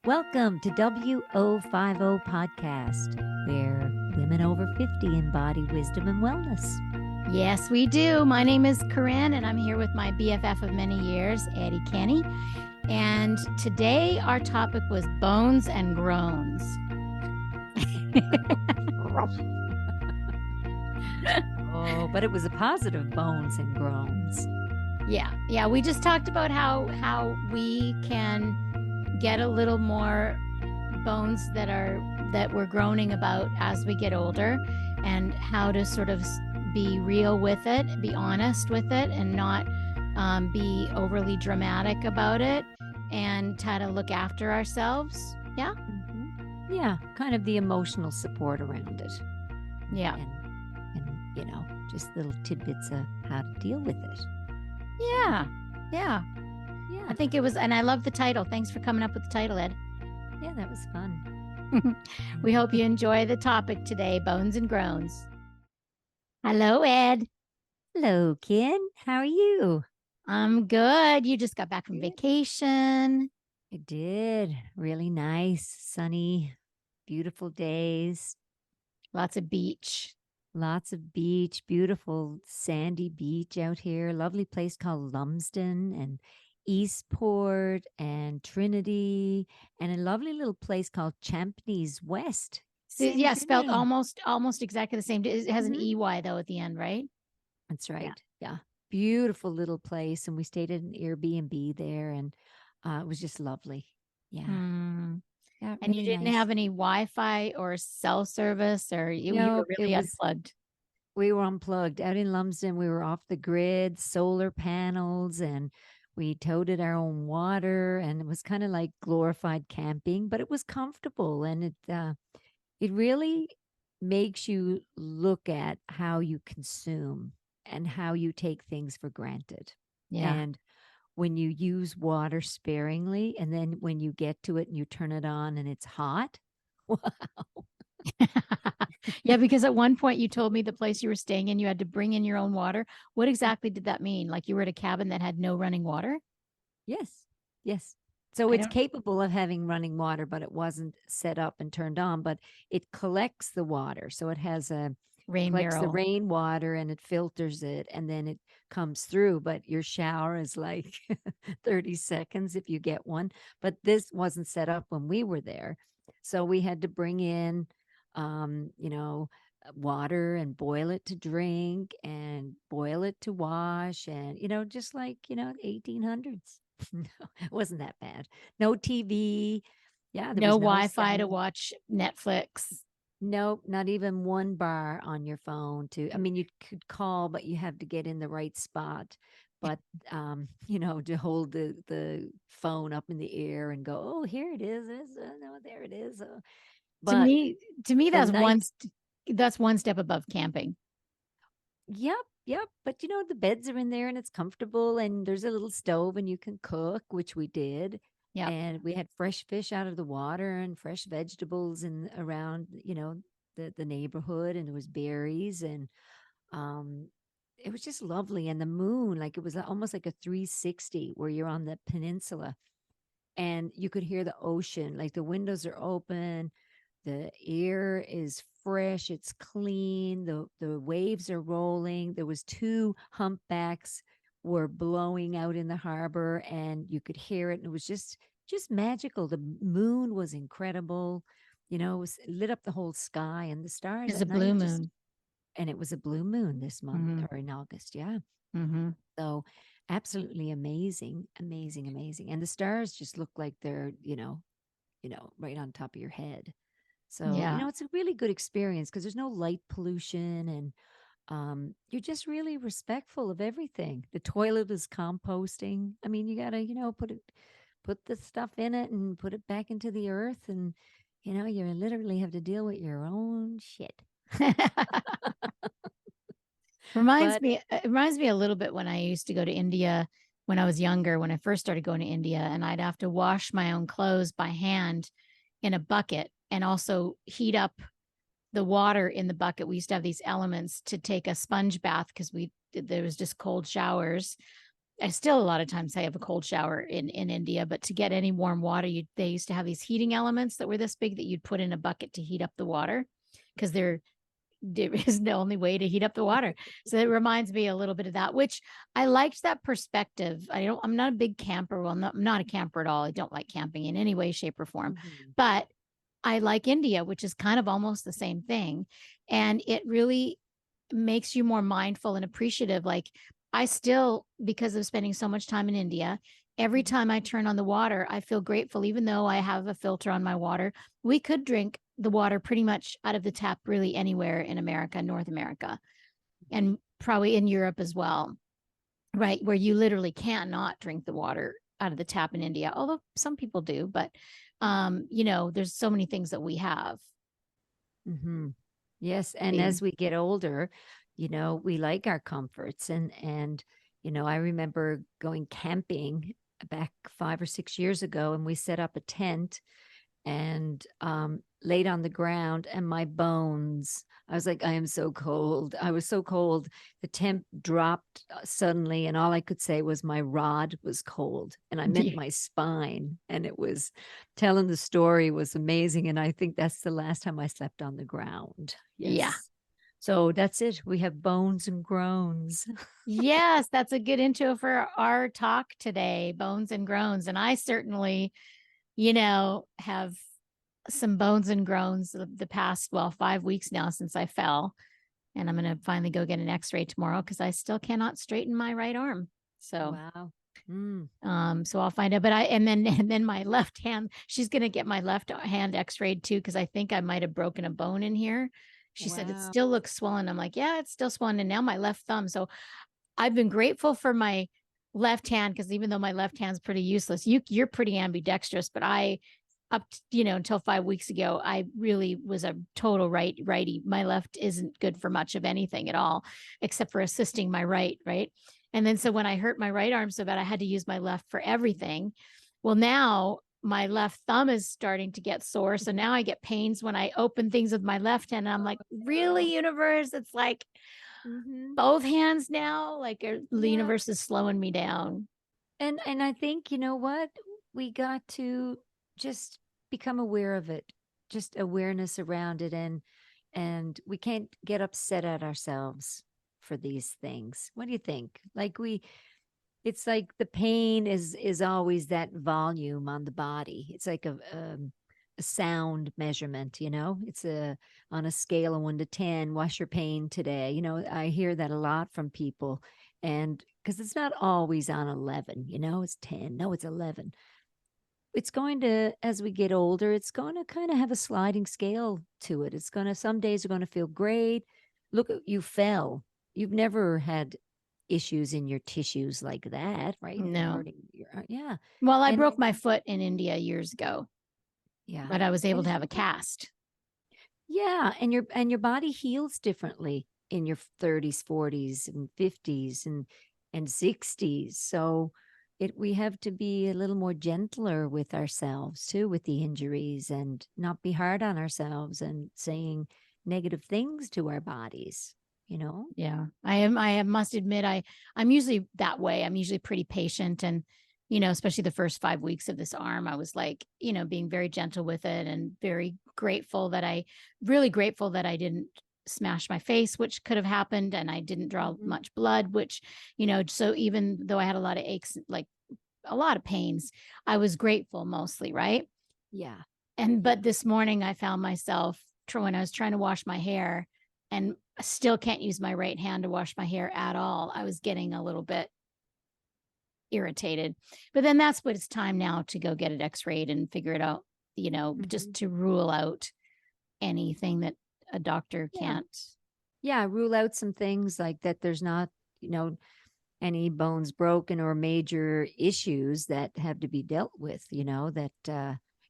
Welcome to WO50 Podcast, where women over 50 embody wisdom and wellness. Yes, we do. My name is Corrine, and I'm here with my BFF of many years, Eddi Kenny. And today our topic was bones and groans. Oh, but it was a positive bones and groans. Yeah. We just talked about how we can get a little more bones that we're groaning about as we get older, and how to sort of be real with it, be honest with it, and not be overly dramatic about it, and how to look after ourselves. Yeah. Mm-hmm. Yeah, kind of the emotional support around it. Yeah. And just little tidbits of how to deal with it. Yeah. I think it was, and I love the title. Thanks for coming up with the title, Ed. Yeah, that was fun. We hope you enjoy the topic today, bones and groans. Hello, Ed. Hello, Ken. How are you? I'm good. You just got back from vacation. I did. Really nice, sunny, beautiful days. Lots of beach. Lots of beach, beautiful sandy beach out here. Lovely place called Lumsden and Eastport and Trinity, and a lovely little place called Champneys West. Yeah, spelled almost exactly the same. It has an EY though at the end, right? That's right. Yeah. Beautiful little place. And we stayed at an Airbnb there, and it was just lovely. Yeah. Yeah, and you didn't have any Wi-Fi or cell service, or you were really unplugged? We were unplugged. Out in Lumsden, we were off the grid, solar panels, and we toted our own water, and it was kind of like glorified camping, but it was comfortable, and it really makes you look at how you consume and how you take things for granted. Yeah. And when you use water sparingly, and then when you get to it and you turn it on and it's hot, wow. Yeah, because at one point you told me the place you were staying in, you had to bring in your own water. What exactly did that mean? Like you were at a cabin that had no running water? Yes. So it's capable of having running water, but it wasn't set up and turned on, but it collects the water. So it has collects the rainwater and it filters it, and then it comes through. But your shower is like 30 seconds if you get one. But this wasn't set up when we were there. So we had to bring in, water and boil it to drink and boil it to wash, and, just like, 1800s. No, it wasn't that bad. No TV. Yeah. No Wi-Fi to watch Netflix. Nope, not even one bar on your phone you could call, but you have to get in the right spot. But, to hold the phone up in the air and go, oh, here it is. No, there it is. To me, that's one step above camping. Yep. But, the beds are in there and it's comfortable, and there's a little stove and you can cook, which we did. Yeah. And we had fresh fish out of the water and fresh vegetables around, the neighborhood, and there was berries, and it was just lovely. And the moon, like it was almost like a 360 where you're on the peninsula and you could hear the ocean, like the windows are open, the air is fresh, it's clean, the waves are rolling. There was 2 humpbacks were blowing out in the harbor, and you could hear it, and it was just magical. The moon was incredible. It lit up the whole sky, and the stars. It was a blue moon. And it was a blue moon this month or in August. Yeah. So absolutely amazing. And the stars just look like they're, right on top of your head. So, it's a really good experience because there's no light pollution, and you're just really respectful of everything. The toilet is composting. I mean, you gotta, put the stuff in it and put it back into the earth, and you literally have to deal with your own shit. It reminds me a little bit when I used to go to India when I was younger, when I first started going to India, and I'd have to wash my own clothes by hand in a bucket, and also heat up the water in the bucket. We used to have these elements to take a sponge bath because there was just cold showers. I still a lot of times I have a cold shower in India, but to get any warm water, they used to have these heating elements that were this big that you'd put in a bucket to heat up the water because there is the only way to heat up the water. So it reminds me a little bit of that, which I liked that perspective. I'm not a big camper. Well, I'm not a camper at all. I don't like camping in any way, shape, or form, but I like India, which is kind of almost the same thing. And it really makes you more mindful and appreciative. Like I still, because of spending so much time in India, every time I turn on the water, I feel grateful, even though I have a filter on my water. We could drink the water pretty much out of the tap, really anywhere in America, North America, and probably in Europe as well, right? Where you literally cannot drink the water out of the tap in India, although some people do, but there's so many things that we have. Mm-hmm. Yes. And as we get older, we like our comforts and, I remember going camping back 5 or 6 years ago, and we set up a tent and laid on the ground, and my bones, I was like, I am so cold. I was so cold. The temp dropped suddenly, and all I could say was my rod was cold, and I meant my spine. And it was telling the story was amazing. And I think that's the last time I slept on the ground. Yes. Yeah. So that's it. We have bones and groans. Yes, that's a good intro for our talk today, bones and groans. And I certainly, have some bones and groans the past, 5 weeks now since I fell. And I'm going to finally go get an x-ray tomorrow because I still cannot straighten my right arm. So, wow. So I'll find out, but and then my left hand, she's going to get my left hand x-rayed too. Cause I think I might've broken a bone in here. She said, it still looks swollen. I'm like, yeah, it's still swollen. And now my left thumb. So I've been grateful for my left hand, because even though my left hand's pretty useless, you're pretty ambidextrous, but until 5 weeks ago, I really was a total righty. My left isn't good for much of anything at all, except for assisting my right. And then so when I hurt my right arm so bad, I had to use my left for everything. Well, now my left thumb is starting to get sore. So now I get pains when I open things with my left hand. And I'm like, really, universe? It's like both hands now, like the universe is slowing me down. And I think, you know what? We got to just become aware of it, just awareness around it. And we can't get upset at ourselves for these things. What do you think? It's like the pain is always that volume on the body. It's like a sound measurement, it's on a scale of 1 to 10, what's your pain today? I hear that a lot from people, and because it's not always on 11, it's 10, no, it's 11. It's going to, as we get older, it's going to kind of have a sliding scale to it. Some days are going to feel great. Look, you fell. You've never had issues in your tissues like that, right? No. Yeah. Well, I broke my foot in India years ago. Yeah. But I was able to have a cast. Yeah. And your body heals differently in your 30s, 40s, and 50s and 60s. So we have to be a little more gentler with ourselves too, with the injuries, and not be hard on ourselves and saying negative things to our bodies. Yeah, I must admit, I'm usually that way. I'm usually pretty patient, and especially the first 5 weeks of this arm, I was like, being very gentle with it, and very really grateful that I didn't smash my face, which could have happened, and I didn't draw much blood, which, so even though I had a lot of aches, like a lot of pains, I was grateful mostly, right? Yeah. But this morning I found myself when I was trying to wash my hair, and I still can't use my right hand to wash my hair at all. I was getting a little bit irritated, but then that's what it's time now to go get it x-rayed and figure it out, just to rule out anything that a doctor can't. Yeah. Rule out some things like that. There's not, any bones broken or major issues that have to be dealt with, that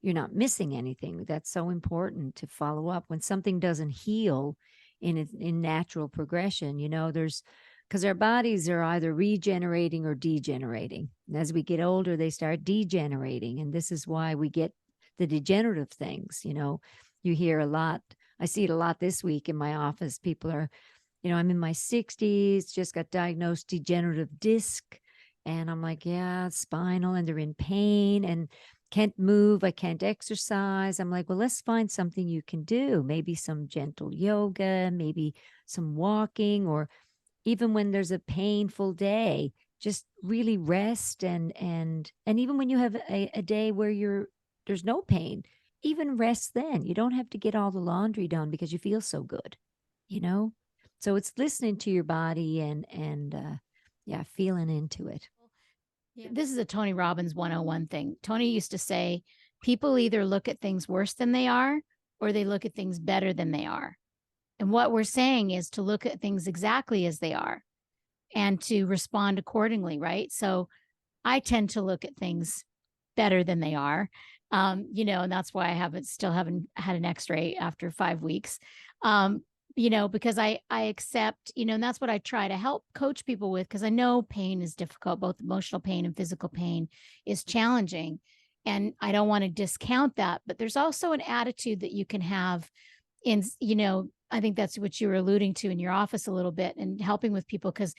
you're not missing anything. That's so important to follow up when something doesn't heal in natural progression. Because our bodies are either regenerating or degenerating. And as we get older, they start degenerating. And this is why we get the degenerative things. You hear a lot. I see it a lot this week in my office. People are, I'm in my 60s, just got diagnosed degenerative disc, And I'm like, yeah, it's spinal, and they're in pain and can't move. I can't exercise. I'm like, well, let's find something you can do. Maybe some gentle yoga, maybe some walking, or even when there's a painful day, just really rest. And even when you have a day where there's no pain, even rest then. You don't have to get all the laundry done because you feel so good, you know? So it's listening to your body and yeah, feeling into it. Yeah. This is a Tony Robbins 101 thing. Tony used to say, people either look at things worse than they are, or they look at things better than they are. And what we're saying is to look at things exactly as they are and to respond accordingly, right? So I tend to look at things better than they are. And that's why I still haven't had an x-ray after 5 weeks. Um, because I accept, and that's what I try to help coach people with, because I know pain is difficult, both emotional pain and physical pain is challenging. And I don't want to discount that, but there's also an attitude that you can have I think that's what you were alluding to in your office a little bit, and helping with people, because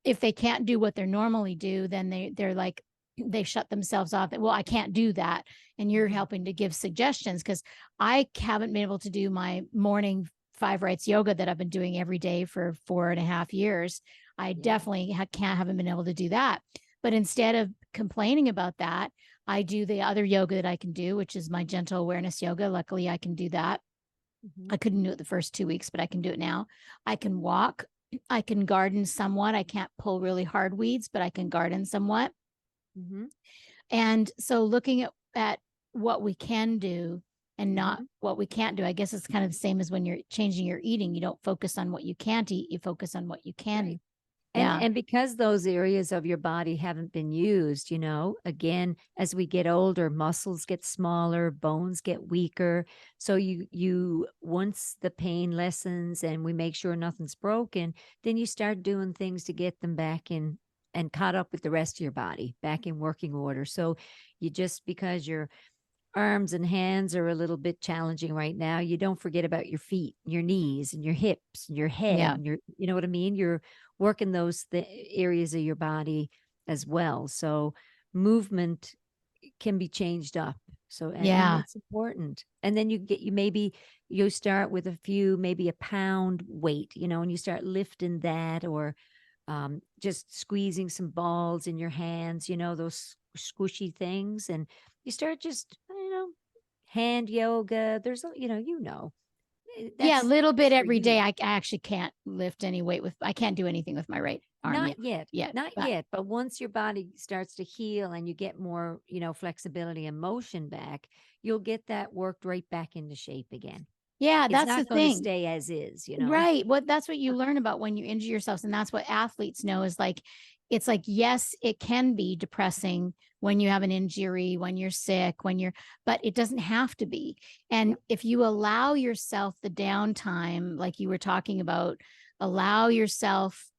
if they can't do what they're normally do, then they're like, they shut themselves off. Well, I can't do that. And you're helping to give suggestions, because I haven't been able to do my morning 5 rights yoga that I've been doing every day for 4.5 years. I definitely haven't been able to do that. But instead of complaining about that, I do the other yoga that I can do, which is my gentle awareness yoga. Luckily, I can do that. I couldn't do it the first 2 weeks, but I can do it now. I can walk. I can garden somewhat. I can't pull really hard weeds, but I can garden somewhat. And so looking at what we can do and not what we can't do, I guess it's kind of the same as when you're changing your eating. You don't focus on what you can't eat, you focus on what you can eat. And because those areas of your body haven't been used, again, as we get older, muscles get smaller, bones get weaker. So you once the pain lessens and we make sure nothing's broken, then you start doing things to get them back in and caught up with the rest of your body, back in working order. So you just because your arms and hands are a little bit challenging right now, you don't forget about your feet, your knees, and your hips, and your head, and you know what I mean? You're working those areas of your body as well. So movement can be changed up. So, and it's important. And then you start with maybe a pound weight, and you start lifting that, or just squeezing some balls in your hands, those squishy things. And you start just, hand yoga. There's, A little bit every day. you. I actually can't lift any weight I can't do anything with my right arm Not yet. But once your body starts to heal and you get more, flexibility and motion back, you'll get that worked right back into shape again. Yeah, It's that's the not going to thing. stay as is, Right. That's what you learn about when you injure yourselves. And that's what athletes know is like, it's like, yes, it can be depressing when you have an injury, when you're sick, but it doesn't have to be. And if you allow yourself the downtime, like you were talking about, allow yourself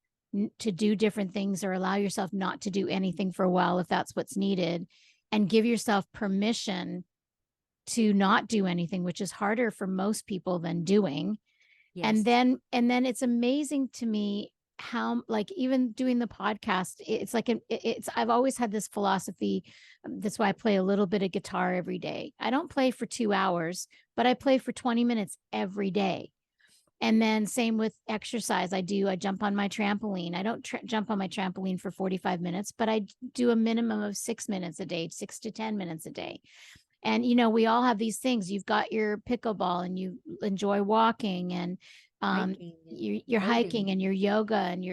to do different things, or allow yourself not to do anything for a while if that's what's needed, and give yourself permission to not do anything, which is harder for most people than doing. Yes. And then it's amazing to me how, like, even doing the podcast, it's like I've always had this philosophy. That's why I play a little bit of guitar every day. I don't play for 2 hours, but I play for 20 minutes every day. And then same with exercise. I jump on my trampoline. I don't jump on my trampoline for 45 minutes, but I do a minimum of 6 minutes a day, 6 to 10 minutes a day. And, we all have these things. You've got your pickleball and you enjoy walking, and you're hiking and your yoga and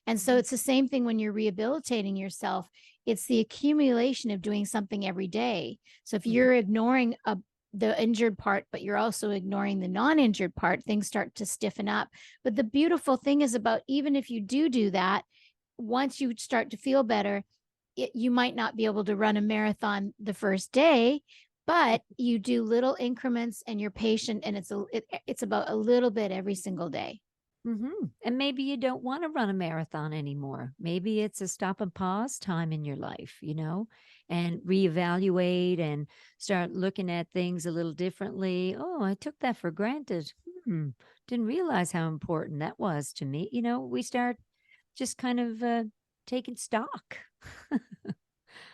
and so it's the same thing when you're rehabilitating yourself. It's the accumulation of doing something every day. So if you're ignoring the injured part, but you're also ignoring the non-injured part, things start to stiffen up. But the beautiful thing is about, even if you do that, once you start to feel better, you might not be able to run a marathon the first day, but you do little increments and you're patient, and it's about a little bit every single day. And maybe you don't want to run a marathon anymore. Maybe it's a stop and pause time in your life, and reevaluate and start looking at things a little differently. Oh, I took that for granted. Didn't realize how important that was to me. We start just kind of taken stock of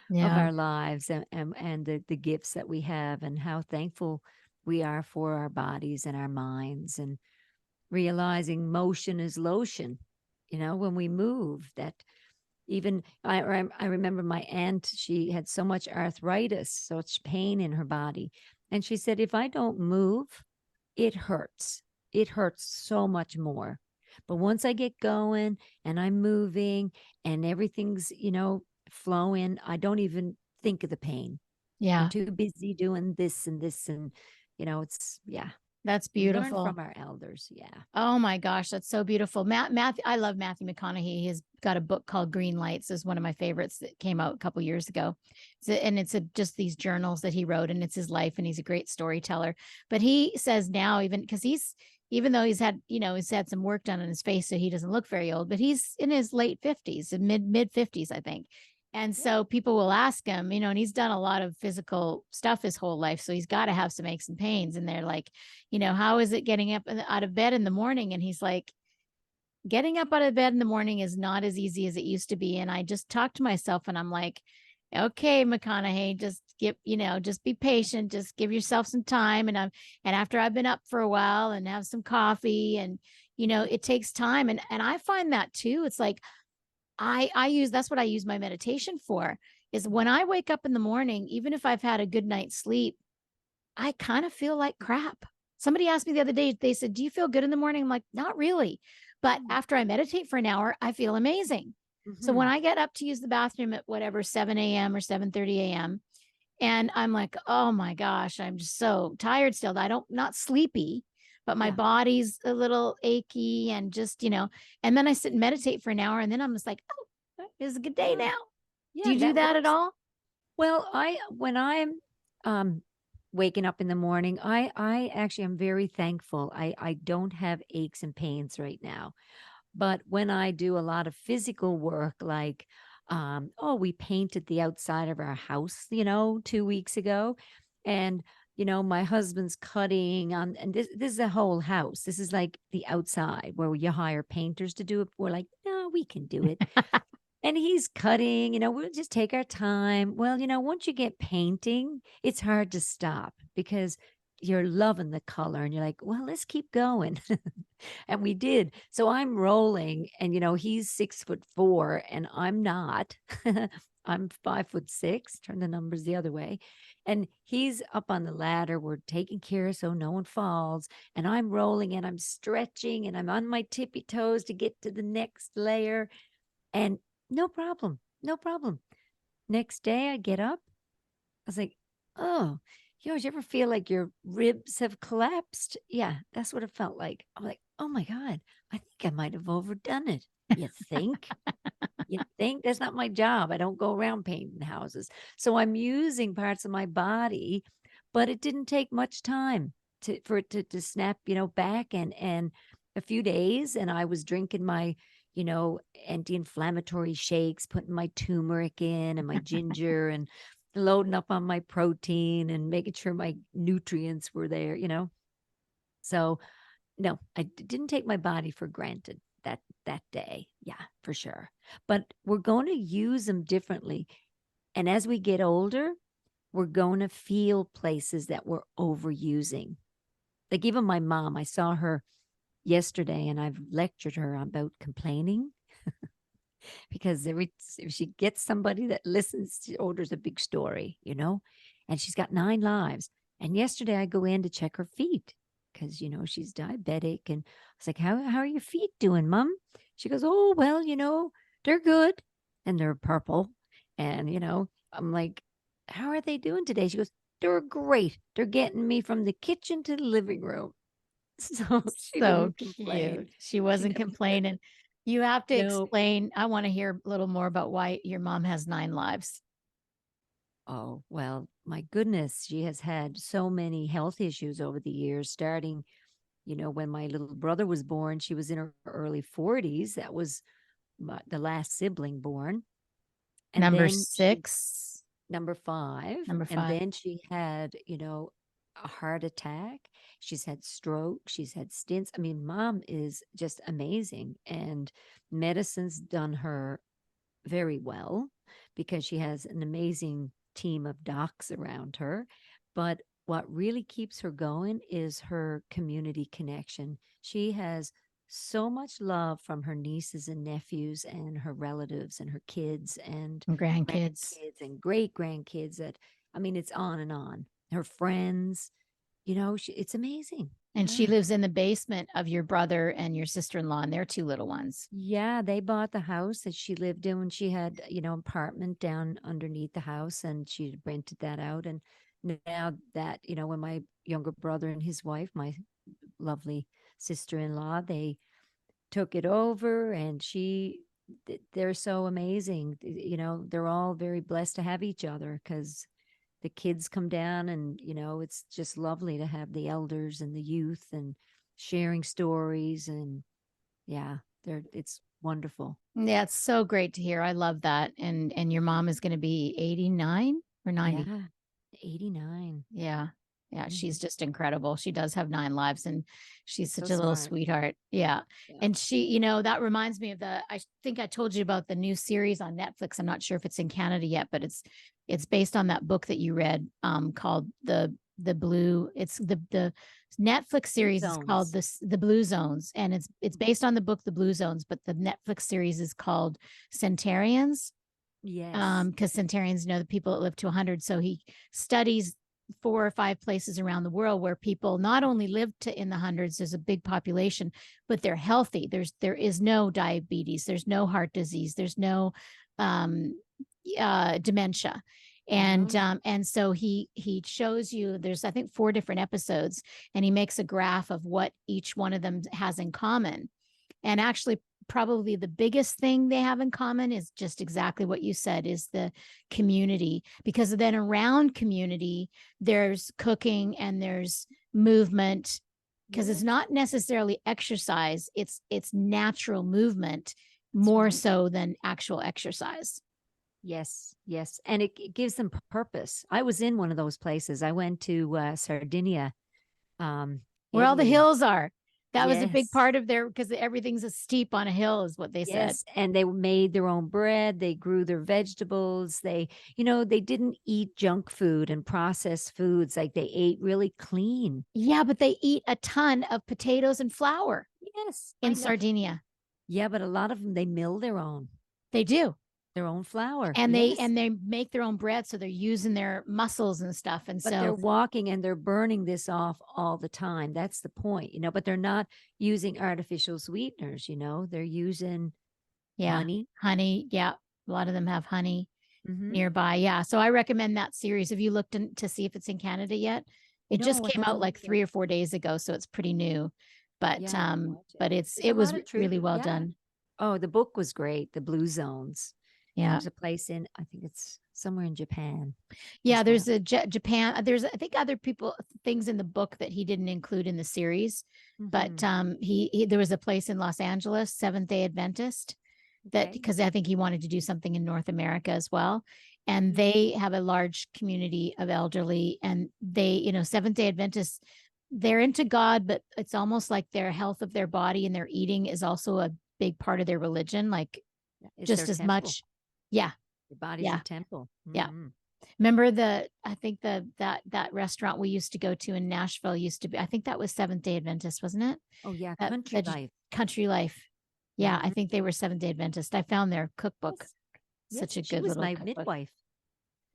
Yeah. our lives and the gifts that we have and how thankful we are for our bodies and our minds and realizing motion is lotion. When we move, that even I remember my aunt, she had so much arthritis, so much pain in her body. And she said, if I don't move, it hurts. It hurts so much more. But once I get going and I'm moving and everything's, flowing, I don't even think of the pain. I'm Yeah. too busy doing this and this. And, yeah, That's we learn beautiful. from our elders. Yeah. Oh my gosh, that's so beautiful. Matthew, I love Matthew McConaughey. He's got a book called Green Lights, is one of my favorites that came out a couple years ago. And it's just these journals that he wrote, and it's his life, and he's a great storyteller. But he says now, even because even though he's had some work done on his face, so he doesn't look very old, but he's in his late 50s, mid 50s, I think. And Yeah. so people will ask him, and he's done a lot of physical stuff his whole life. So he's got to have some aches and pains. And they're like, how is it getting up out of bed in the morning? And he's like, getting up out of bed in the morning is not as easy as it used to be. And I just talk to myself and I'm like, okay, McConaughey, just be patient, just give yourself some time. And after I've been up for a while and have some coffee and, it takes time. And I find that too. It's like, that's what I use my meditation for, is when I wake up in the morning, even if I've had a good night's sleep, I kind of feel like crap. Somebody asked me the other day, they said, do you feel good in the morning? I'm like, not really. But after I meditate for an hour, I feel amazing. So when Mm-hmm. I get up to use the bathroom at whatever, 7 a.m. or 7:30 a.m., and I'm like, oh my gosh, I'm just so tired still. Not sleepy, but my Yeah. body's a little achy and just, and then I sit and meditate for an hour and then I'm just like, oh, it's a good day Yeah. now. Do Yeah. you do That that at works. all? Well, when I'm um waking up in the morning, I actually am very thankful. I don't have aches and pains right now. But when I do a lot of physical work, like we painted the outside of our house, 2 weeks ago. And my husband's cutting on, and this is a whole house. This is like the outside where you hire painters to do it. We're like, no, we can do it. And he's cutting, we'll just take our time. Well, once you get painting, it's hard to stop because you're loving the color and you're like, well, let's keep going. And we did. So I'm rolling and, he's 6'4" and I'm not. I'm 5'6", turn the numbers the other way. And he's up on the ladder. We're taking care so no one falls. And I'm rolling and I'm stretching and I'm on my tippy toes to get to the next layer. And no problem. No problem. Next day I get up. I was like, oh, did you ever feel like your ribs have collapsed? Yeah, that's what it felt like. I'm like, oh my God, I think I might have overdone it. You think? You think? That's not my job. I don't go around painting houses. So I'm using parts of my body, but it didn't take much time for it to snap, back and a few days. And I was drinking my, anti-inflammatory shakes, putting my turmeric in and my ginger and loading up on my protein and making sure my nutrients were there. So no, I didn't take my body for granted that day. Yeah, for sure. But we're going to use them differently. And as we get older, we're going to feel places that we're overusing. Like even my mom, I saw her yesterday and I've lectured her about complaining because if she gets somebody that listens, she orders a big story, and she's got 9 lives. And yesterday I go in to check her feet because, she's diabetic. And I was like, how are your feet doing, Mom? She goes, oh, well, they're good. And they're purple. And, I'm like, how are they doing today? She goes, they're great. They're getting me from the kitchen to the living room. So she So didn't complain. cute. She She wasn't never said, complaining. You have to no. explain. I want to hear a little more about why your mom has 9 lives. Oh, well, my goodness, she has had so many health issues over the years, starting, when my little brother was born, she was in her early 40s. That was the last sibling born. And Number then she, 6, number 5, number and 5. then she had, a heart attack. She's had stroke. She's had stints. I mean, mom is just amazing. And medicine's done her very well because she has an amazing team of docs around her. But what really keeps her going is her community connection. She has so much love from her nieces and nephews and her relatives and her kids and And grandkids. grandkids and great grandkids that, I mean, it's on and on. Her friends, it's amazing. And she Yeah. lives in the basement of your brother and your sister-in-law and their two little ones. Yeah, they bought the house that she lived in when she had, apartment down underneath the house and she rented that out. And now that, when my younger brother and his wife, my lovely sister-in-law, they took it over and they're so amazing. They're all very blessed to have each other because the kids come down and, it's just lovely to have the elders and the youth and sharing stories and yeah, it's wonderful. Yeah, it's so great to hear. I love that. And your mom is going to be 89 or 90. Yeah, 89. Yeah. Yeah, she's Mhm. just incredible. She does have 9 lives and she's So such a little smart. sweetheart. Yeah. Yeah. And she, that reminds me of I think I told you about the new series on Netflix. I'm not sure if it's in Canada yet, but it's based on that book that you read called the Blue. It's the Netflix Blue series is called zones. the Blue Zones, and it's based on the book The Blue Zones, but the Netflix series is called Centarians. Yes. Because centarians know the people that live to 100. So he studies 4 or 5 places around the world where people not only live in the hundreds, there's a big population, but they're healthy. There is no diabetes, there's no heart disease, there's no um, dementia. And No. and so he shows you, there's I think 4 different episodes, and he makes a graph of what each one of them has in common. And actually, probably the biggest thing they have in common is just exactly what you said, is the community, because then around community there's cooking and there's movement, because it's Yes. not necessarily exercise, it's natural movement That's more right. so than actual exercise. Yes. Yes. And it gives them purpose. I was in one of those places. I went to Sardinia, Where all the Italy. hills are, that was a big Yes. part of their, because everything's a steep on a hill is what they said. Yes, and they made their own bread, they grew their vegetables, they didn't eat junk food and processed foods, like, they ate really clean. Yeah, but they eat a ton of potatoes and flour Yes, I in know. Sardinia. Yeah, but a lot of them, they mill They do. their own flour, And yes, they make their own bread, so they're using their muscles and stuff. And but they're so walking and they're burning this off all the time, that's the point, but they're not using artificial sweeteners, they're using yeah, honey. honey. Yeah. A lot of them have honey Mhm. nearby. Yeah. So I recommend that series. Have you looked to see if it's in Canada yet? It just No, I came out haven't like looked yet. 3 or 4 days ago, so it's pretty new. Yeah, I can watch it. But There's a it was lot of really truth, well yeah. done. Oh, the book was great, The Blue Zones. And Yeah. there's a place in, I think it's somewhere in Japan Yeah, as well. there's a Japan. There's I think other things in the book that he didn't include in the series, but Mhm. he there was a place in Los Angeles, Seventh Day Adventist, that Okay. because I think he wanted to do something in North America as well, and Mhm. they have a large community of elderly, and they Seventh Day Adventists, they're into God, but it's almost like their health of their body and their eating is also a big part of their religion, like Yeah, it's their just as temple. much. Yeah, Your body's a yeah, temple. yeah. Mhm. Remember I think that restaurant we used to go to in Nashville used to be, I think that was Seventh Day Adventist, wasn't it? Oh, yeah, That country life. Country Life. Yeah, I Mhm. think they were Seventh Day Adventist. I found their cookbook. Yes. Such Yes, a she good was little my cookbook. midwife,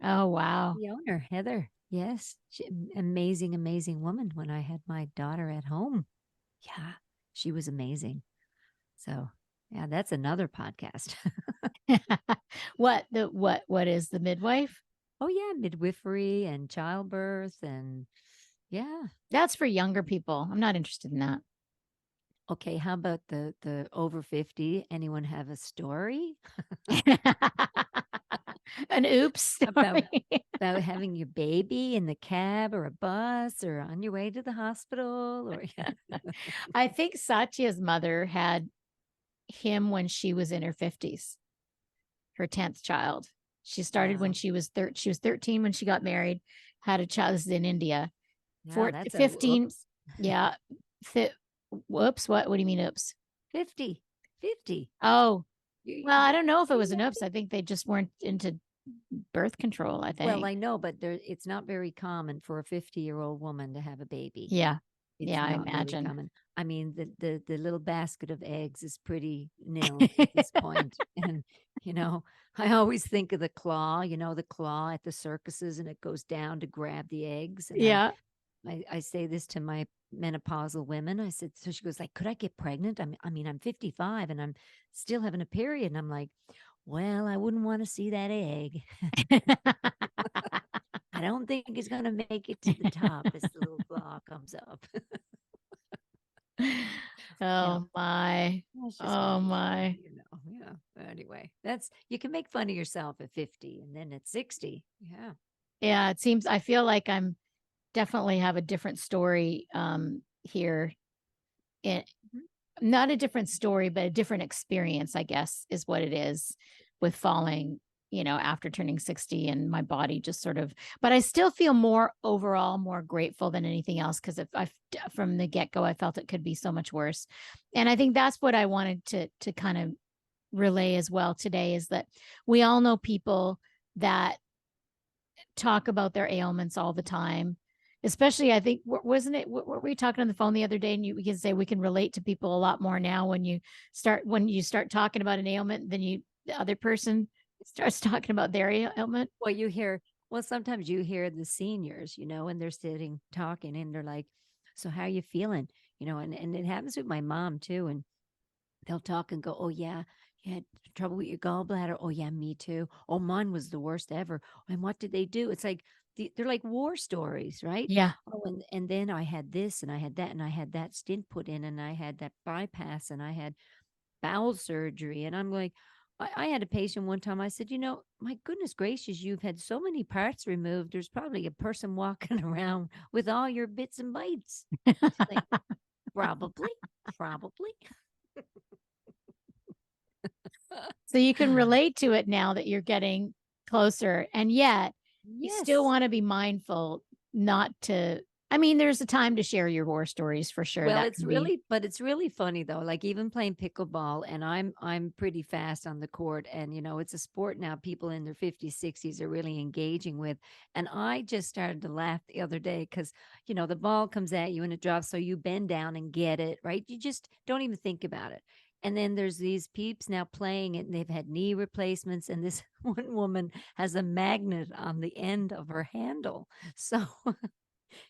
Oh, wow. the owner, Heather. Yes. Amazing, amazing woman when I had my daughter at home. Yeah, she was amazing. So, yeah, that's another podcast. What is the midwife? Oh, yeah, midwifery and childbirth and yeah. That's for younger people. I'm not interested in that. Okay, how about the over 50? Anyone have a story An oops about story. about having your baby in the cab or a bus or on your way to the hospital or I think Satya's mother had him when she was in her 50s, her 10th child. She started when wow. she was 13 when she got married, had a child. This is in India. Yeah, that's a 15. whoops. Yeah. Whoops. What do you mean oops? 50. 50. Oh, Well, I don't know if it you was an oops. imagine? I think they just weren't into birth control, I Well, think. I know, but it's not very common for a 50-year-old woman to have a baby. Yeah. It's Yeah, I not very imagine. common. I mean, the little basket of eggs is pretty nil at this point. And, you know, I always think of the claw, the claw at the circuses, and it goes down to grab the eggs. And Yeah. I say this to my menopausal women. I said, so she goes like, could I get pregnant? I mean, I'm 55 and I'm still having a period. And I'm like, well, I wouldn't want to see that egg. I don't think it's going to make it to the top as the little claw comes up. you know, Oh my. That's just my Oh little my. story. Yeah. Anyway, that's you can make fun of yourself at 50 and then at 60. Yeah. Yeah, it seems I feel like I'm definitely have a different story here. It Mhm. not a different story, but a different experience, I guess, is what it is with falling, after turning 60 and my body just sort of, but I still feel more overall more grateful than anything else because if I from the get go, I felt it could be so much worse. And I think that's what I wanted to kind of relay as well today is that we all know people that talk about their ailments all the time. Especially, I think, wasn't it? What were we talking on the phone the other day? And we can say we can relate to people a lot more now when you start talking about an ailment, then the other person starts talking about their ailment. Well, sometimes you hear the seniors, and they're sitting talking and they're like, so how are you feeling? And it happens with my mom too. And they'll talk and go, oh, yeah, you had trouble with your gallbladder. Oh, yeah, me too. Oh, mine was the worst ever. And what did they do? It's like, they're like war stories, right? Yeah, Oh, and then I had this and I had that and I had that stint put in and I had that bypass and I had bowel surgery. And I'm like, I had a patient one time. I said, my goodness gracious, you've had so many parts removed. There's probably a person walking around with all your bits and bytes. She's like, probably, probably. so you can relate to it now that you're getting closer, and yet you still Yes. want to be mindful not to. I mean, there's a time to share your war stories for sure. Well, That can be. it's really funny though. Like even playing pickleball, and I'm pretty fast on the court, and it's a sport now. People in their 50s, 60s are really engaging with, and I just started to laugh the other day because the ball comes at you and it drops, so you bend down and get it right. You just don't even think about it. And then there's these peeps now playing it, and they've had knee replacements, and this one woman has a magnet on the end of her handle, so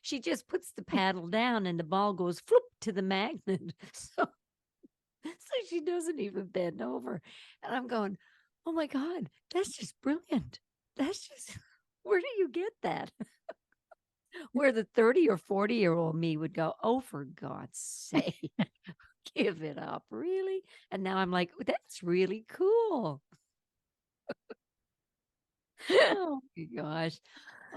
she just puts the paddle down and the ball goes floop to the magnet. So she doesn't even bend over. And I'm going, oh my God, that's just brilliant. That's just, where do you get that? Where the 30 or 40-year-old me would go, oh, for God's sake, give it up. Really? And now I'm like, that's really cool. Oh my gosh.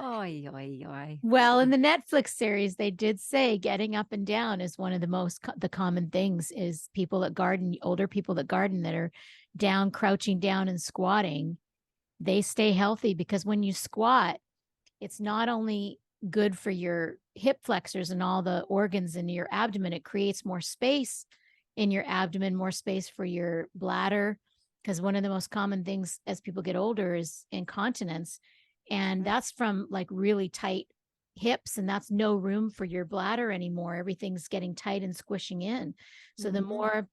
Oi, oi, oi. Well, in the Netflix series, they did say getting up and down is one of the the common things is people that garden, older people that garden that are down, crouching down and squatting, they stay healthy because when you squat, it's not only good for your hip flexors and all the organs in your abdomen, it creates more space in your abdomen, more space for your bladder. Because one of the most common things as people get older is incontinence. And Right. that's from like really tight hips, and that's no room for your bladder anymore. Everything's getting tight and squishing in. So the Mm-hmm. more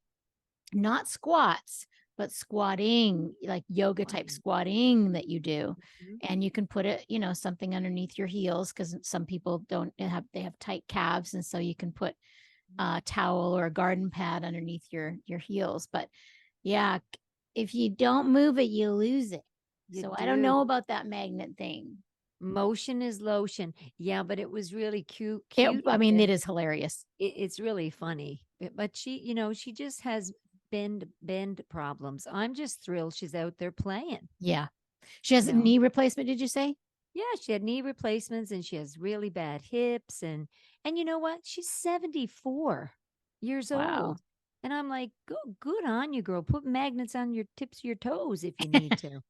not squats, but squatting, like yoga type Wow. squatting that you do. Mhm. And you can put it, something underneath your heels because some people don't have, they have tight calves. And so you can put a towel or a garden pad underneath your heels. But yeah, if you don't move it, you lose it. You So I don't do. know about that magnet thing. Motion is lotion. Yeah, but it was really It, cute I mean, because it is hilarious. it's really funny. But she, she just has bend problems. I'm just thrilled she's out there playing. Yeah. She has You a know, knee replacement, did you say? yeah, she had knee replacements and she has really bad hips and you know what? She's 74 years Wow. old. And I'm like, good on you, girl. Put magnets on your tips of your toes if you need to.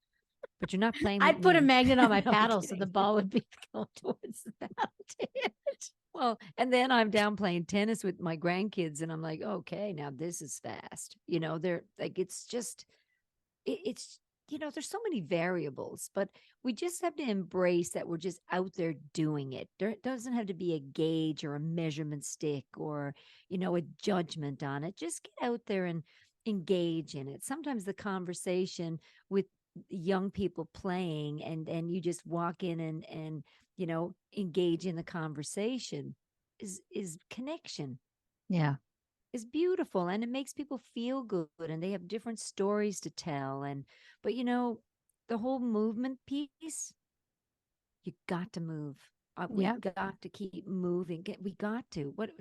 But you're not playing with I'd put a me. magnet on my No, I'm paddle so the kidding. ball would be going towards the paddle. Well, and then I'm down playing tennis with my grandkids, and I'm like, okay, now this is fast. They're like, it's just it's, there's so many variables, but we just have to embrace that we're just out there doing it. There doesn't have to be a gauge or a measurement stick or, a judgment on it. Just get out there and engage in it. Sometimes the conversation with young people playing and you just walk in and engage in the conversation is connection, Yeah. is beautiful, and it makes people feel good, and they have different stories to tell. And but the whole movement piece, you got to move. We Yeah. got to keep moving. We got to. What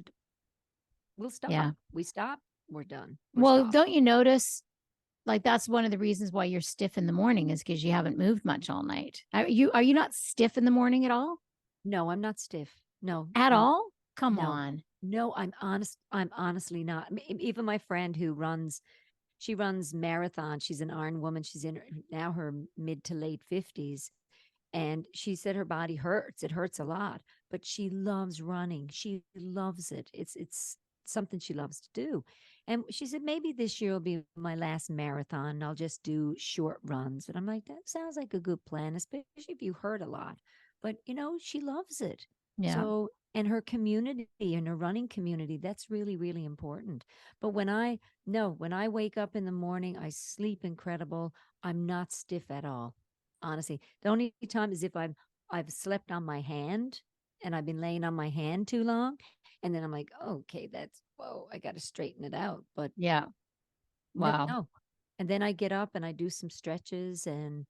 we'll Yeah. stop. We stop. We're done. We're Well, stopped. don't you notice like that's one of the reasons why you're stiff in the morning is because you haven't moved much all night. Are you not stiff in the morning at all? No, I'm not stiff. No, At all? Come no, on. no. I'm honest. I'm honestly not. Even my friend who runs, she runs marathons. She's an Iron woman. She's in now her mid to late 50s. And she said her body hurts. It hurts a lot, but she loves running. She loves it. It's something she loves to do. And she said maybe this year will be my last marathon. And I'll just do short runs. And I'm like, that sounds like a good plan, especially if you hurt a lot. But she loves it. Yeah. So, and her community and her running community, that's really, really important. But when I no, when I wake up in the morning, I sleep incredible. I'm not stiff at all. Honestly, the only time is if I've slept on my hand and I've been laying on my hand too long, and then I'm like, oh, okay, that's whoa, I got to straighten it out. But Yeah. Wow. no, and then I get up and I do some stretches, and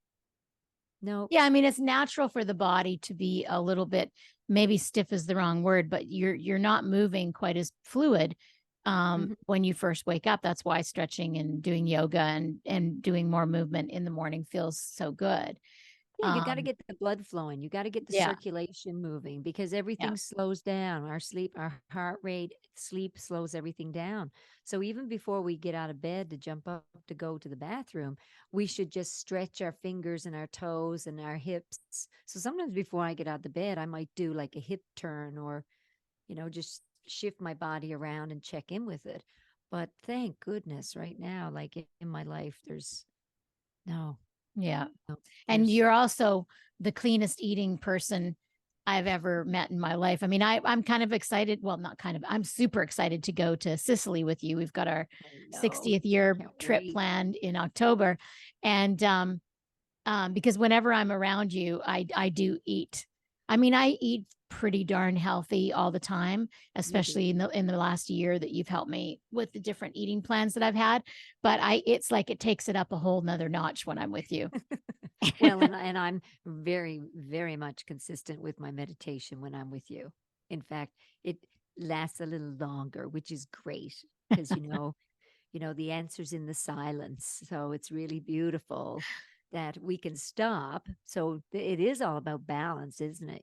no, Yeah, I mean it's natural for the body to be a little bit maybe stiff is the wrong word, but you're not moving quite as fluid mhm. when you first wake up. That's why stretching and doing yoga and doing more movement in the morning feels so good. Yeah, you got to Um get the blood flowing. You got to get the yeah, circulation moving because yeah. everything slows down. Our sleep, our heart rate, sleep slows everything down. So even before we get out of bed to jump up to go to the bathroom, we should just stretch our fingers and our toes and our hips. So sometimes before I get out of the bed, I might do like a hip turn or, just shift my body around and check in with it. But thank goodness right now, like in my life, there's no, Yeah. no, And there's you're also the cleanest eating person I've ever met in my life. I mean, I'm kind of excited. Well, not kind of, I'm super excited to go to Sicily with you. We've got our I know. 60th year Can't trip wait. planned in October. And because whenever I'm around you, I do eat. I mean, I eat pretty darn healthy all the time, You do. especially in the last year that you've helped me with the different eating plans that I've had. But it's like it takes it up a whole nother notch when I'm with you. Well, and I'm very, very much consistent with my meditation when I'm with you. In fact, it lasts a little longer, which is great because the answer's in the silence. So it's really beautiful that we can stop. So it is all about balance, isn't it?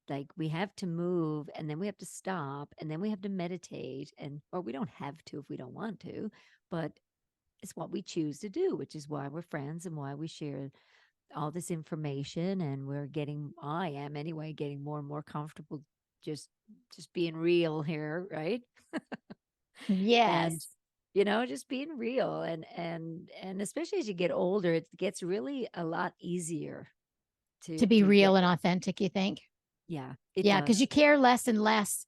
Like we have to move and then we have to stop and then we have to meditate and or we don't have to if we don't want to, but it's what we choose to do, which is why we're friends and why we share all this information. And I am anyway, getting more and more comfortable just being real here, right? And Yes. just being real and especially as you get older, it gets really a lot easier To to be get real and authentic, you think? yeah, it Yeah, because does. you care less and less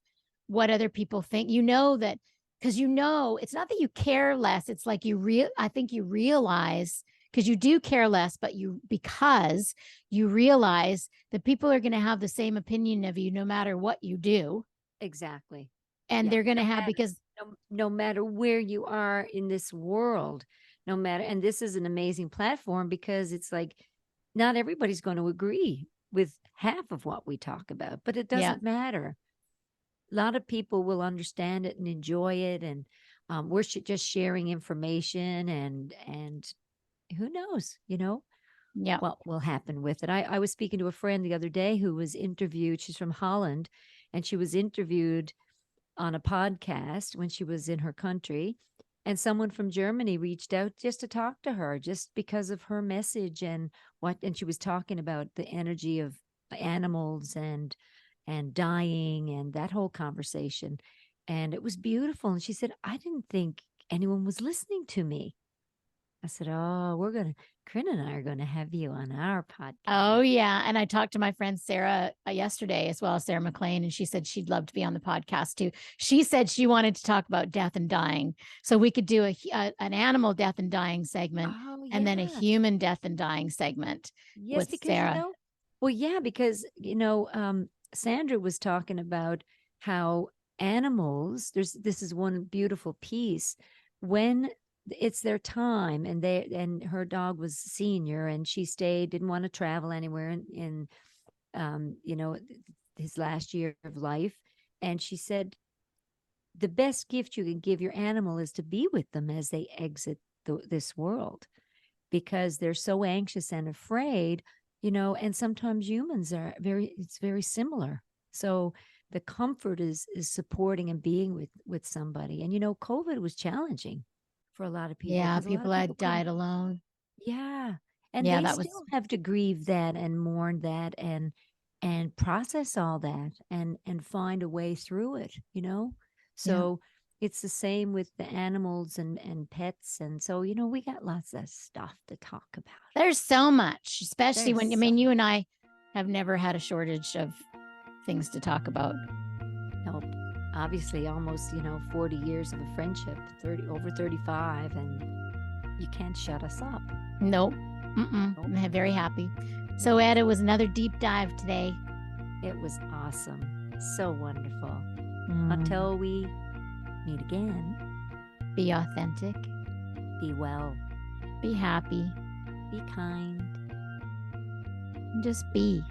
what other people think. You know that because it's not that you care less. It's like I think you realize because you do care less, but because you realize that people are going to have the same opinion of you no matter what you do. Exactly. And Yeah. they're going to No have matter because no matter where you are in this world, no matter and this is an amazing platform because it's like not everybody's going to agree with half of what we talk about, but it yeah, doesn't matter. A lot of people will understand it and enjoy it, and we're just sharing information, and who knows, yeah. what will happen with it. I was speaking to a friend the other day who was interviewed. She's from Holland, and she was interviewed on a podcast when she was in her country. And someone from Germany reached out just to talk to her, just because of her message and she was talking about the energy of animals and dying and that whole conversation. And it was beautiful. And she said, I didn't think anyone was listening to me. I said, "Oh, Corinne and I are going to have you on our podcast." Oh, yeah. And I talked to my friend Sarah yesterday, as well as Sarah McLean, and she said she'd love to be on the podcast too. She said she wanted to talk about death and dying. So we could do an animal death and dying segment Oh, and then a yeah. human death and dying segment Yes, with because Sarah. well, yeah, because Sandra was talking about how animals, this is one beautiful piece, when it's their time, and her dog was senior and she stayed, didn't want to travel anywhere in his last year of life. And she said the best gift you can give your animal is to be with them as they exit this world, because they're so anxious and afraid, and sometimes humans are it's very similar. So the comfort is supporting and being with somebody. And COVID was challenging for a lot of people, Yeah, because a lot people of people had couldn't. died alone. Yeah. And Yeah, they that was still have to grieve that and mourn that and process all that and find a way through it. yeah. So it's the same with the animals and pets. And so, we got lots of stuff to talk about. There's so much, especially There's when, I so mean, you and I have never had a shortage of things to talk about. help. Obviously, almost, 40 years of a friendship, over 35, and you can't shut us up. Nope. Nope. I'm very happy. So, Ed, it was another deep dive today. It was awesome. So wonderful. Until we meet again, Be authentic. be well, Be happy. be kind. Just be.